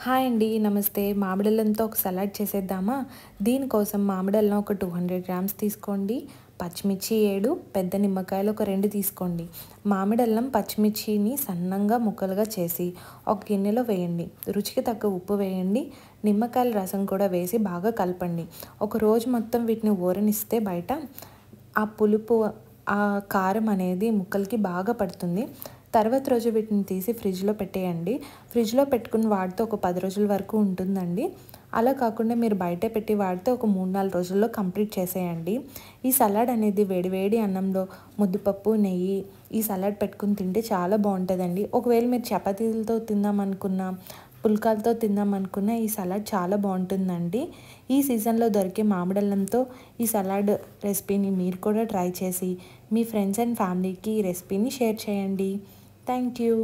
Hi అండి. నమస్తే. మామిడల్లంతో ఒక సలాడ్ చేసేద్దామా? దీనికోసం మామిడల్లం ఒక 200 గ్రామ్స్ తీసుకోండి. పచ్చిమిర్చి 7, పెద్ద నిమ్మకాయలు ఒక 2 తీసుకోండి. మామిడల్లం, పచ్చిమిర్చిని సన్నంగా ముక్కలుగా చేసి ఒక గిన్నెలో వేయండి. రుచికి తగ్గ ఉప్పు వేయండి. నిమ్మకాయల రసం కూడా వేసి బాగా కలపండి. ఒక రోజు మొత్తం వీటిని ఊరనిస్తే బయట ఆ పులుపు, ఆ కారం అనేది ముక్కలకి బాగా పడుతుంది. తర్వాత రోజు వీటిని తీసి ఫ్రిడ్జ్లో పెట్టేయండి. ఫ్రిడ్జ్లో పెట్టుకుని వాడితే ఒక 10 రోజుల వరకు ఉంటుందండి. అలా కాకుండా మీరు బయటే పెట్టి వాడితే ఒక 3-4 రోజుల్లో కంప్లీట్ చేసేయండి. ఈ సలాడ్ అనేది వేడివేడి అన్నంలో ముద్దపప్పు, నెయ్యి ఈ సలాడ్ పెట్టుకుని తింటే చాలా బాగుంటుందండి. ఒకవేళ మీరు చపాతీలతో తిందామనుకున్నా, పుల్కాలతో తిందామనుకున్న ఈ సలాడ్ చాలా బాగుంటుందండి. ఈ సీజన్లో దొరికే మామిడల్లంతో ఈ సలాడ్ రెసిపీని మీరు కూడా ట్రై చేసి మీ ఫ్రెండ్స్ అండ్ ఫ్యామిలీకి ఈ రెసిపీని షేర్ చేయండి. Thank you.